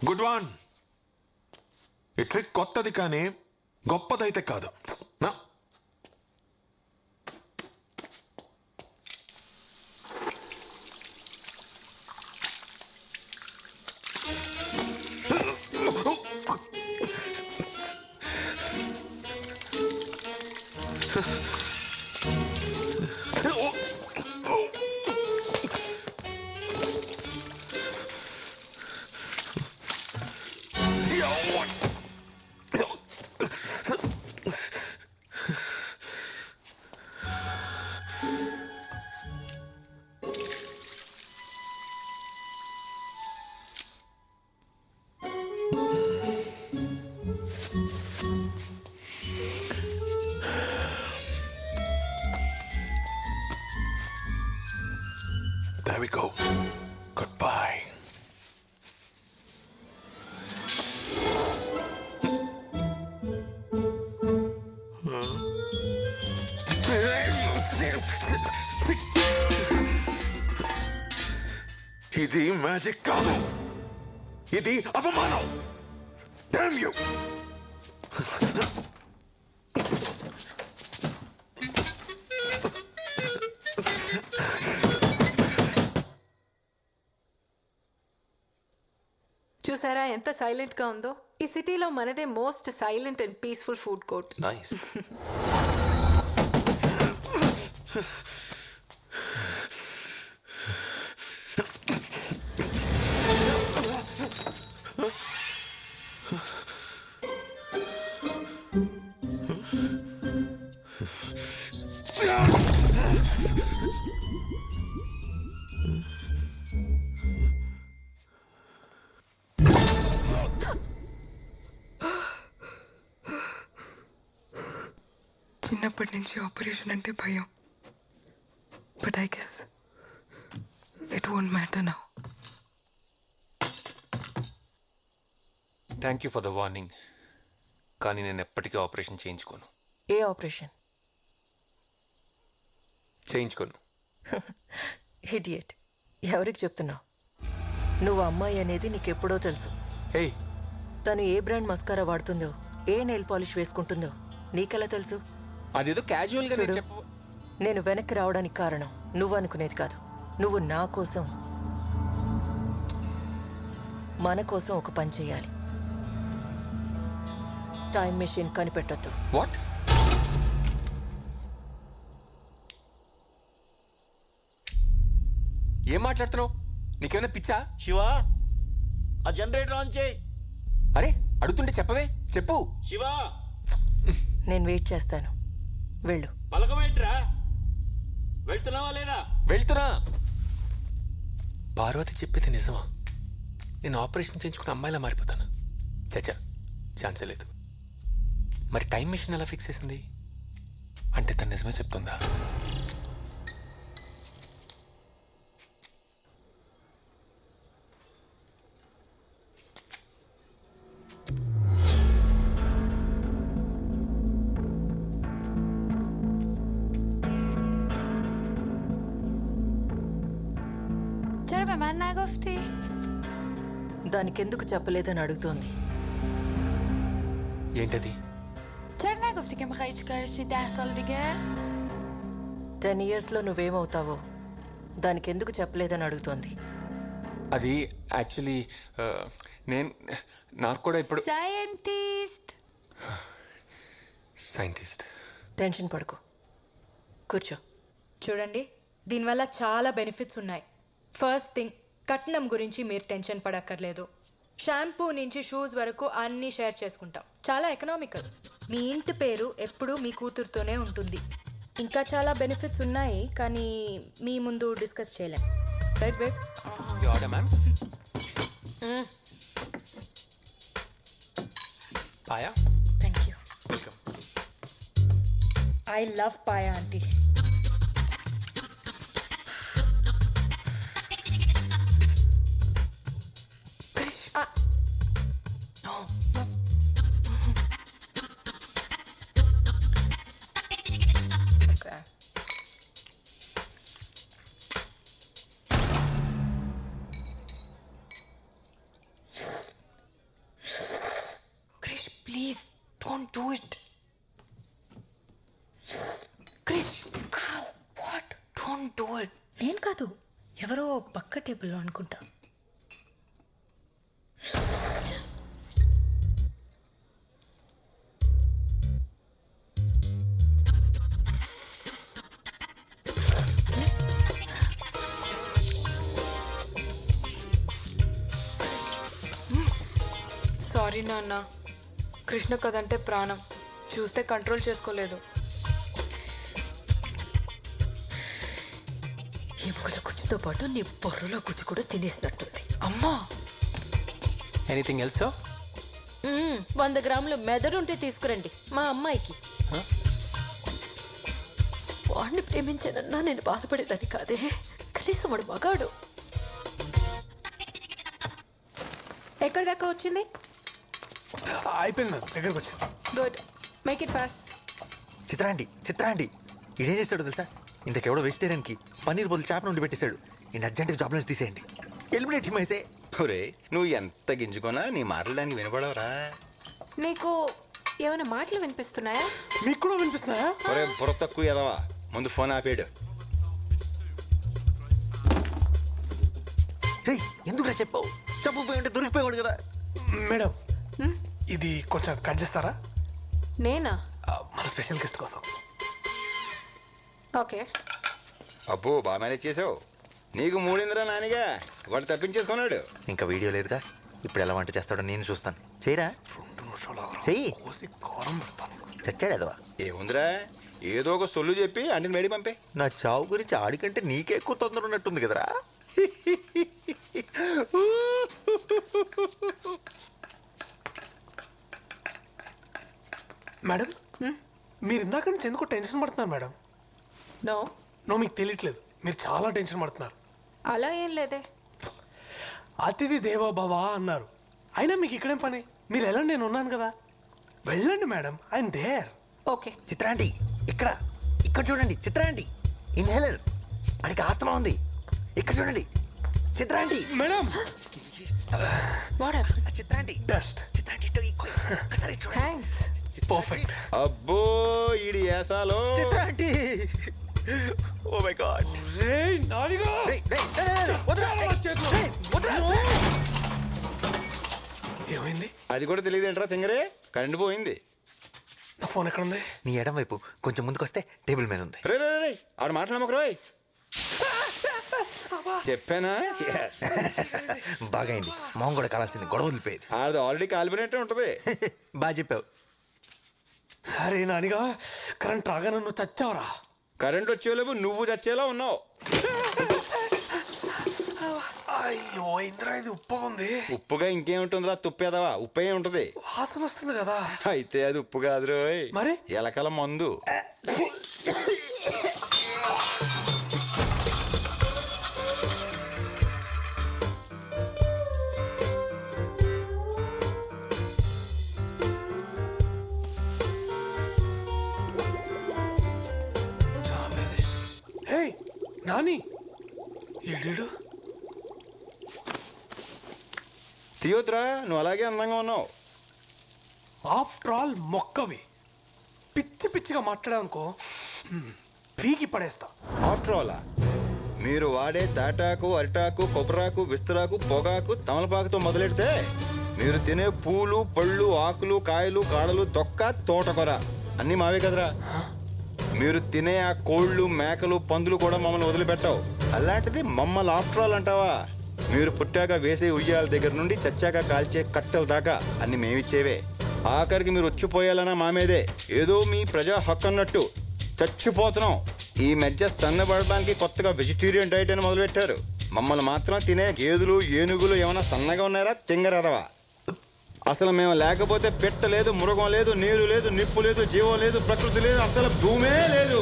Good one. ఈ trick కొత్తది కానీ గొప్పదైతే కాదు. There we go. Goodbye. ఇది మ్యాజిక్ కాదు, ఇది అవమానం. Damn you! చూసారా ఎంత సైలెంట్ గా ఉందో? ఈ సిటీలో మనదే most silent and peaceful food court. Nice. చిన్నప్పటి నుంచి ఆపరేషన్ అంటే భయం. But I guess it won't matter now. Thank you for the warning. కానీ నేను ఎప్పటికీ ఆపరేషన్ చేయించుకోను. ఏ ఆపరేషన్? చేయించుకోను. ఇడియట్. ఎవరికి చెప్తున్నావు? నువ్వు అమ్మాయి అనేది నీకెప్పుడో తెలుసు. హే, తను ఏ బ్రాండ్ మస్కారా వాడుతుందో, ఏ నెయిల్ పాలిష్ వేసుకుంటుందో నీకెలా తెలుసు? అదేదో క్యాజువల్ గా నేను వెనక్కి రావడానికి కారణం నువ్వు అనుకునేది కాదు. నువ్వు నా కోసం, మన కోసం ఒక పని చేయాలి. టైం మెషిన్ కనిపెట్టొద్దు. వాట్? ఏం మాట్లాడుతున్నావు? నీకేమైనా పిచ్చా? శివా, ఆ జనరేటర్ ఆన్ చేయి. అరే అడుగుతుంటే చెప్పవే. చెప్పు. శివా, నేను వెయిట్ చేస్తాను. వెళ్ళు. పలకమేంట్రా? వెళ్తున్నావా లేదా? వెళ్తున్నా. పార్వతి చెప్పేది నిజమా? నేను ఆపరేషన్ చేయించుకున్న అమ్మాయిలా మారిపోతాను? చచ్చా, ఛాన్సే లేదు. మరి టైం మిషన్ ఎలా ఫిక్స్ చేసింది? అంటే తను నిజమే చెప్తుందా? దానికెందుకు చెప్పలేదని అడుగుతోంది. ఏంటది? 10 years లో నువ్వేమవుతావో దానికెందుకు చెప్పలేదని అడుగుతోంది. అది యాక్చువల్లీ నాకు కూడా ఇప్పుడు సైంటిస్ట్. టెన్షన్ పడుకో, కూర్చో. చూడండి, దీనివల్ల చాలా బెనిఫిట్స్ ఉన్నాయి. ఫస్ట్ థింగ్, కట్నం గురించి మీరు టెన్షన్ పడక్కర్లేదు. షాంపూ నుంచి షూస్ వరకు అన్నీ షేర్ చేసుకుంటాం. చాలా ఎకనామికల్. మీ ఇంటి పేరు ఎప్పుడూ మీ కూతురుతోనే ఉంటుంది. ఇంకా చాలా బెనిఫిట్స్ ఉన్నాయి, కానీ మీ ముందు డిస్కస్ చేయలేం. Right babe? Ma'am. Paya. Thank you. Welcome. I love Paya aunty. Do it Krish. What? Don't do it. నేను కాదు, ఎవరో పక్క టేబుల్లో అనుకుంటా. సారీ నాన్న, కృష్ణ కదంటే ప్రాణం, చూస్తే కంట్రోల్ చేసుకోలేదు. ఎముకల గుజ్జుతో పాటు నీ బొర్రలో గుజ్జు కూడా తినేసినట్టుంది. అమ్మా, ఎనీథింగ్ ఎల్స్? 100 గ్రాములు మెదడుంటే తీసుకురండి మా అమ్మాయికి. వాడిని ప్రేమించానన్నా నేను బాధపడేదాన్ని కాదే, కనీసం వాడు మగాడు. ఎక్కడి దాకా వచ్చింది? అయిపోయింది మ్యామ్, దగ్గరకు వచ్చి. Good, make it fast. చిత్రాండి ఇదేం చేస్తాడు తెలుసా? ఇంతకెవడో వెజిటేరియన్ కి పన్నీర్ బదులు చేప నుండి పెట్టేశాడు. నేను అర్జెంట్గా జాబ్ నుంచి తీసేయండి. ఎలిమినేట్ హిమ్ అయితే. ఒరే నువ్వు ఎంత గింజుకున్నా నీ మాటలు దానికి వినపడవరా? నీకు ఏమైనా మాటలు వినిపిస్తున్నాయా? మీకు కూడా వినిపిస్తున్నాయా? ఒరే బుర్ర తక్కువ ఎదవా, ముందు ఫోన్ ఆపేడు. ఎందుకురా చెప్పావు? చెప్పకపోయి ఉంటే దొరికిపోయాడు కదా. మేడం, ఇది కొంచెం కట్ చేస్తారా? నేనా? మన స్పెషల్ గెస్ట్ కోసం. ఓకే. అబ్బో బాగా మేనేజ్ చేసావు. నీకు మూడిందిరా నానిగా, వాడు తప్పించేసుకున్నాడు. ఇంకా వీడియో లేదుగా, ఇప్పుడు ఎలా వంట చేస్తాడో నేను చూస్తాను. చేయరా? 2 నిమిషాలు చెయ్యి. కోసి కారం పెడతాను. చచ్చాడు అదవా. ఏముందిరా, ఏదో ఒక సొల్లు చెప్పి అంటిని మేడి పంపే. నా చావు గురించి ఆడికంటే నీకే ఎక్కువ తొందర ఉన్నట్టుంది కదరా. మేడం, మీరు ఇందాక నుంచి ఎందుకో టెన్షన్ పడుతున్నారు మేడం. నో నో, మీకు తెలియట్లేదు, మీరు చాలా టెన్షన్ పడుతున్నారు. అలా ఏం లేదే. అతిథి దేవో భవ అన్నారు. అయినా మీకు ఇక్కడేం పని? మీరు వెళ్ళండి, నేను ఉన్నాను కదా. వెళ్ళండి మేడం, ఐఎమ్ దేర్. ఓకే. చిత్రాంటి ఇక్కడ చూడండి. చిత్రాంటి ఇన్హేలర్, వాడికి ఆస్తమా ఉంది. ఇక్కడ చూడండి చిత్రాంటి. Madam, చిత్రాంటి dust. చిత్రాంటి ఒక్కసారి చూడండి. థ్యాంక్స్. పర్ఫెక్ట్. అబ్బో ఈడి ఏసాలో. చిత్రాంటి, ఓ మై గాడ్. ఏమైంది? అది కూడా తెలియదేంట్రా తింగరే, కరెంట్ పోయింది. నా ఫోన్ ఎక్కడ ఉంది? నీ ఎడం వైపు కొంచెం ముందుకు వస్తే టేబుల్ మీద ఉంది. రే రే రే ఆడ మాట్లాడమకు రోయ్. చెప్పానా? బాగా అయింది. మొహం కూడా కాలాల్సింది, గొడవ వదిలిపోయేది. ఆడది ఆల్రెడీ కాలిపోయినట్టే ఉంటది. బాగా చెప్పావు. అరే నానిగా, కరెంట్ రాగానే నువ్వు చచ్చావరా. కరెంట్ వచ్చేలోపు నువ్వు చచ్చేలా ఉన్నావు. అయ్యో ఇంద్రా, ఇది ఉప్పుగా ఉంది. ఉప్పుగా ఇంకేముంటుందిరా, తుప్పేదవా, ఉప్పే ఉంటది. వాసన వస్తుంది కదా. అయితే అది ఉప్పు కాదు రోయ్, మరి ఎలకల మందు. హే నాని, ఏడు తీయొద్దురా, నువ్వు అలాగే అందంగా ఉన్నావు. ఆఫ్టర్ ఆల్ మొక్కవి. పిచ్చి పిచ్చిగా మాట్లాడానుకో పీకి పడేస్తా. ఆఫ్టర్ ఆల్ మీరు వాడే తాటాకు, అరిటాకు, కొబ్బరాకు, విస్తరాకు, పొగాకు, తమలపాకుతో మొదలెడితే మీరు తినే పూలు, పళ్ళు, ఆకులు, కాయలు, కాడలు, తొక్క, తోటకూర అన్నీ మావే కదరా. మీరు తినే ఆ కోళ్ళు, మేకలు, పందులు కూడా మమ్మల్ని వదిలిపెట్టావు. అలాంటిది మమ్మల్ని ఆఫ్టర్ ఆల్ అంటావా? మీరు పుట్టాక వేసే ఉయ్యాల దగ్గర నుండి చచ్చాక కాల్చే కట్టెల దాకా అన్ని మేమిచ్చేవే. ఆఖరికి మీరు వచ్చిపోయాలన్నా మా మీదే. ఏదో మీ ప్రజా హక్కు అన్నట్టు చచ్చిపోతున్నాం. ఈ మధ్య సన్నబడడానికి కొత్తగా వెజిటేరియన్ డైట్ అని మొదలుపెట్టారు. మమ్మల్ని మాత్రం తినే గేదెలు, ఏనుగులు ఏమైనా సన్నగా ఉన్నారా? తింగరదవా. అసలు మేము లేకపోతే పెట్ట లేదు, మృగం లేదు, నీరు లేదు, నిప్పు లేదు, జీవం లేదు, ప్రకృతి లేదు, అసలు భూమే లేదు.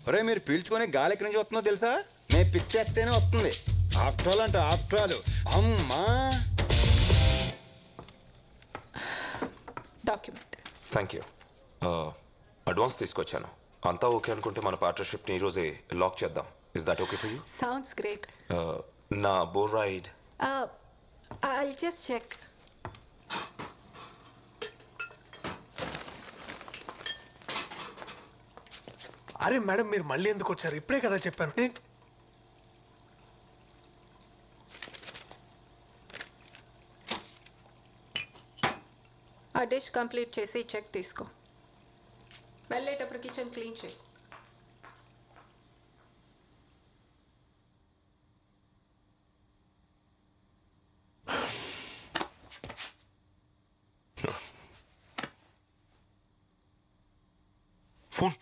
ఒరే మీరు పీల్చుకొని గాలి ఎక్కడి నుంచి వస్తుందో తెలుసా? మేము పిచ్చేస్తేనే వస్తుంది. ఆఫ్టర్ ఆల్ అంటే ఆఫ్టర్ ఆల్. అమ్మా డాక్యుమెంట్. Thank you. అడ్వాన్స్ తీసుకొచ్చాను. అంతా ఓకే అనుకుంటే మన పార్ట్నర్షిప్ని ఈరోజే లాక్ చేద్దాం. Is that okay for you? Sounds great. నా బోర్ రైడ్. I'll just check. అరే మేడం మీరు మళ్ళీ ఎందుకు వచ్చారు? ఇప్పుడే కదా చెప్పాను. ఆ డిష్ కంప్లీట్ చేసి చెక్ తీసుకో. వెళ్ళేటప్పుడు కిచెన్ క్లీన్ చేయి. ఫోన్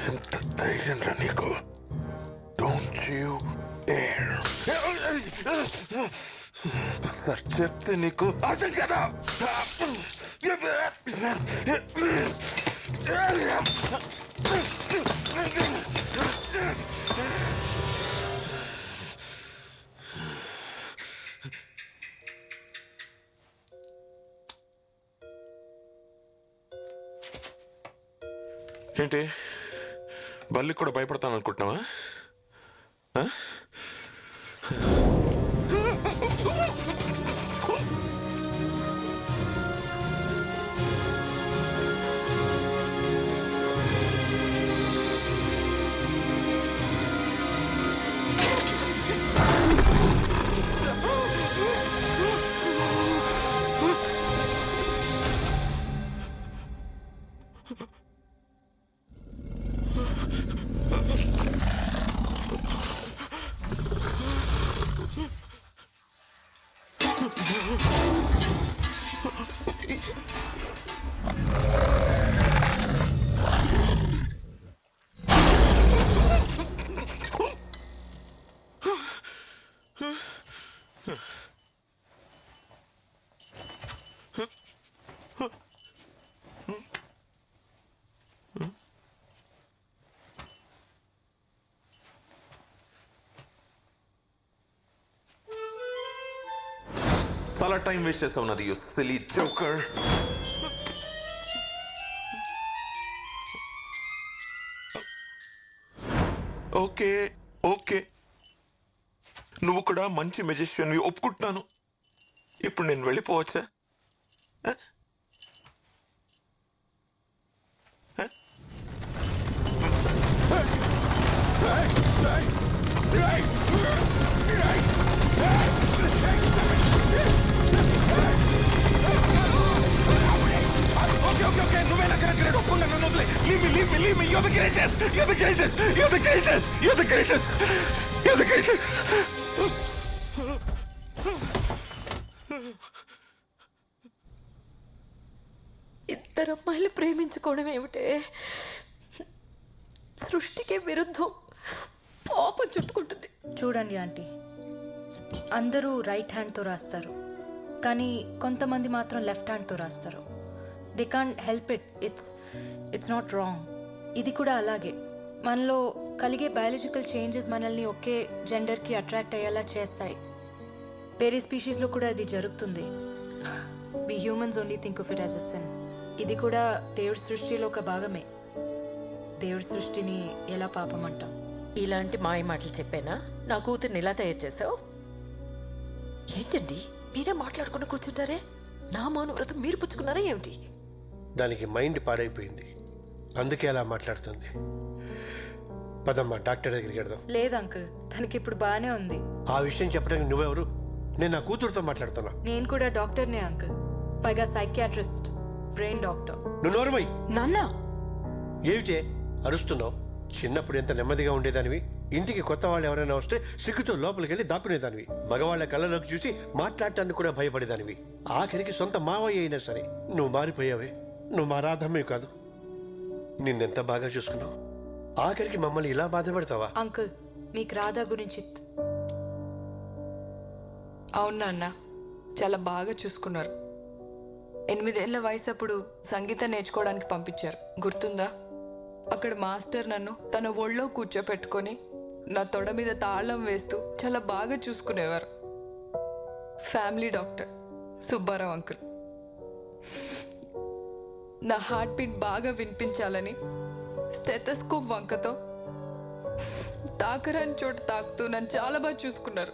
ఎంత ధైర్యం రా నీకు? Don't you dare. సార్ చెప్తే నీకు అర్థం కదా? ఏంటి బల్లి కూడా భయపడతాను అనుకుంటున్నావా? చాలా టైం వేస్ట్ చేస్తా ఉన్నది you silly joker. Okay okay, నువ్వు కూడా మంచి మెజిషియన్ ఒప్పుకుంటున్నాను. ఇప్పుడు నేను వెళ్ళిపోవచ్చా? You're the greatest! You're the greatest! You're the greatest! You're the greatest! You're the greatest! ఇద్దరు అమ్మాయిలు ప్రేమించుకోవడం ఏమిటే? సృష్టికే విరుద్ధం. పాపం చుట్టుకుంటుంది. చూడండి ఆంటీ, అందరూ రైట్ హ్యాండ్తో రాస్తారు, కానీ కొంతమంది మాత్రం లెఫ్ట్ హ్యాండ్తో రాస్తారు. They can't help it. It's not wrong. ఇది కూడా అలాగే. మనలో కలిగే బయాలజికల్ చేంజెస్ మనల్ని ఒకే జెండర్కి అట్రాక్ట్ అయ్యేలా చేస్తాయి. వేరే స్పీషీస్లో కూడా అది జరుగుతుంది. We humans only think of it as a sin. ఇది కూడా దేవుడి సృష్టిలో ఒక భాగమే. దేవుడి సృష్టిని ఎలా పాపం అంటాం? ఇలాంటి మాయ మాటలు చెప్పానా? నా కూతుర్ని ఇలా తయారు చేసావు ఏంటండి? మీరే మాట్లాడుకుని కూర్చుంటారే. నా మౌన వ్రతం మీరు పుచ్చుకున్నారా ఏమిటి? దానికి మైండ్ పాడైపోయింది, అందుకే అలా మాట్లాడుతుంది. పదమ్మా డాక్టర్ దగ్గరికి వెళ్దాం. లేదు అంకుల్, తనకి ఇప్పుడు బాగానే ఉంది. ఆ విషయం చెప్పడానికి నువ్వెవరు? నేను నా కూతురుతో మాట్లాడుతున్నా. నేను కూడా డాక్టర్నే అంకుల్, పైగా సైకియాట్రిస్ట్, బ్రెయిన్ డాక్టర్. నువ్వు నోరుమై. నాన్న ఏమిటే అరుస్తున్నావు? చిన్నప్పుడు ఎంత నెమ్మదిగా ఉండేదానివి. ఇంటికి కొత్త వాళ్ళు ఎవరైనా వస్తే సిగ్గుతో లోపలికి వెళ్ళి దాక్కునేదానివి. మగవాళ్ల కళ్ళలోకి చూసి మాట్లాడటానికి కూడా భయపడేదానివి. ఆఖరికి సొంత మావయ్య అయినా సరే నువ్వు మారిపోయావే. నువ్వు మా రాధమ్మే కాదు, నిన్నెంత బాగా చూసుకున్నావు. ఆఖరికి మమ్మల్ని ఇలా బాధపడతావా? అంకుల్, మీకు రాధా గురించి అవునా అన్న, చాలా బాగా చూసుకున్నారు. 8 ఏళ్ల వయసు అప్పుడు సంగీతం నేర్చుకోవడానికి పంపించారు, గుర్తుందా? అక్కడ మాస్టర్ నన్ను తన ఒళ్ళో కూర్చోపెట్టుకొని నా తొడ మీద తాళం వేస్తూ చాలా బాగా చూసుకునేవారు. ఫ్యామిలీ డాక్టర్ సుబ్బారావు అంకుల్ నా హార్ట్ బీట్ బాగా వినిపించాలని స్టెథోస్కోప్ వంకతో తాకరాని చోట తాకుతూ నన్ను చాలా బాగా చూసుకున్నారు.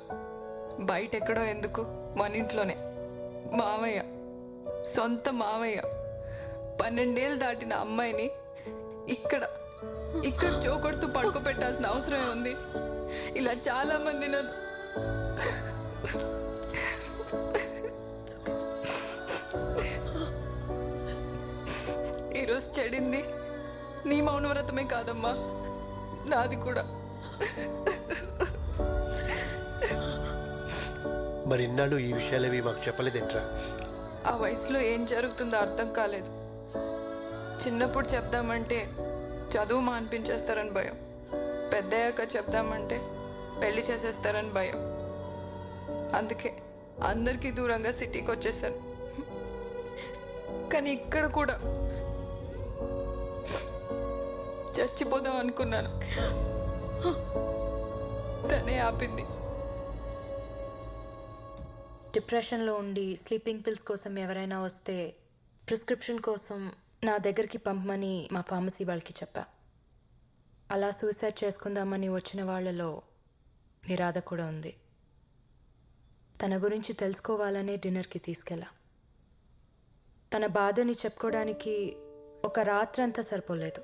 బయట ఎక్కడో ఎందుకు, మన ఇంట్లోనే మామయ్య, సొంత మామయ్య 12 ఏళ్ళు దాటిన అమ్మాయిని ఇక్కడ చోకొడుతూ పడుకోబెట్టాల్సిన అవసరం ఉంది. ఇలా చాలా మంది నన్ను ఈరోజు చెడింది నీ మౌనవ్రతమే కాదమ్మా, నాది కూడా. మరి ఇన్నాళ్ళు ఈ విషయాలేవి మాకు చెప్పలేదేంట్రా? ఆ వయసులో ఏం జరుగుతుందో అర్థం కాలేదు. చిన్నప్పుడు చెప్దామంటే చదువు మాన్పించేస్తారని భయం, పెద్దయ్యాక చెప్దామంటే పెళ్లి చేసేస్తారని భయం. అందుకే అందరికీ దూరంగా సిటీకి వచ్చేసాను. కానీ ఇక్కడ కూడా చచ్చిపోదాం అనుకున్నాను, తనే ఆపింది. డిప్రెషన్లో ఉండి స్లీపింగ్ పిల్స్ కోసం ఎవరైనా వస్తే ప్రిస్క్రిప్షన్ కోసం నా దగ్గరికి పంపమని మా ఫార్మసీ వాళ్ళకి చెప్పా. అలా సూసైడ్ చేసుకుందామని వచ్చిన వాళ్ళలో నిరాధ కూడా ఉంది. తన గురించి తెలుసుకోవాలనే డిన్నర్కి తీసుకెళ్ళా. తన బాధని చెప్పుకోవడానికి ఒక రాత్రంతా సరిపోలేదు.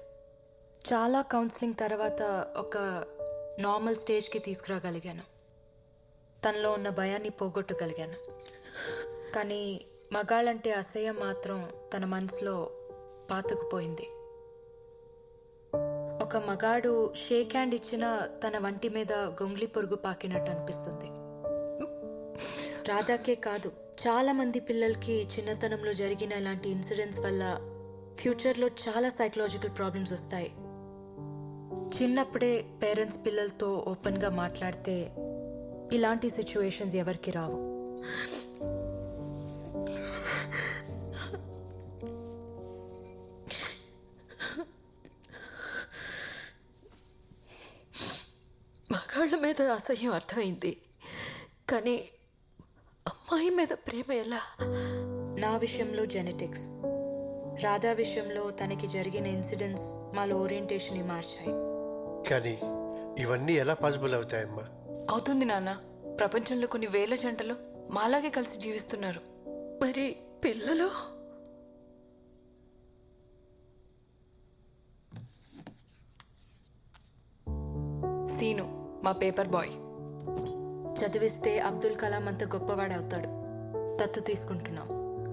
చాలా కౌన్సిలింగ్ తర్వాత ఒక నార్మల్ స్టేజ్కి తీసుకురాగలిగాను. తనలో ఉన్న భయాన్ని పోగొట్టగలిగాను. కానీ మగాళ్ళంటే అసహ్యం మాత్రం తన మనసులో పాతుకుపోయింది. ఒక మగాడు షేక్ హ్యాండ్ ఇచ్చినా తన వంటి మీద గొంగ్లి పొరుగు పాకినట్టు అనిపిస్తుంది. రాధాకే కాదు, చాలా మంది పిల్లలకి చిన్నతనంలో జరిగిన ఇలాంటి ఇన్సిడెంట్స్ వల్ల ఫ్యూచర్లో చాలా సైకలాజికల్ ప్రాబ్లమ్స్ వస్తాయి. చిన్నప్పుడే పేరెంట్స్ పిల్లలతో ఓపెన్గా మాట్లాడితే ఇలాంటి సిచ్యువేషన్స్ ఎవరికి రావు. మగాళ్ళ మీద అసహ్యం అర్థమైంది, కానీ అమ్మాయి మీద ప్రేమ ఎలా? నా విషయంలో జెనెటిక్స్, రాధా విషయంలో తనకి జరిగిన ఇన్సిడెంట్స్ మాలో ఓరియంటేషన్ని మార్చాయి. కానీ ఇవన్నీ ఎలా పాసిబుల్ అవుతాయమ్మా? అవుతుంది నాన్న. ప్రపంచంలో కొన్ని వేల జంటలు మాలాగే కలిసి జీవిస్తున్నారు. మరి పిల్లలు? సీను మా పేపర్ బాయ్. చదివిస్తే అబ్దుల్ కలాం అంత గొప్పవాడవుతాడు. దత్తు తీసుకుంటున్నాం.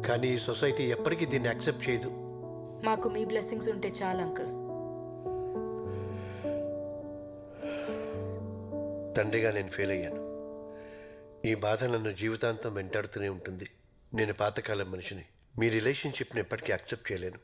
కానీ ఈ సొసైటీ ఎప్పటికీ దీన్ని యాక్సెప్ట్ చేయదు. మాకు మీ బ్లెస్సింగ్స్ ఉంటే చాలు అంకుల్. తండ్రిగా నేను ఫెయిల్ అయ్యాను. ఈ బాధ నన్ను జీవితాంతం వెంటాడుతూనే ఉంటుంది. నేను పాతకాలం మనిషిని. మీ రిలేషన్షిప్ని ఎప్పటికీ యాక్సెప్ట్ చేయలేను.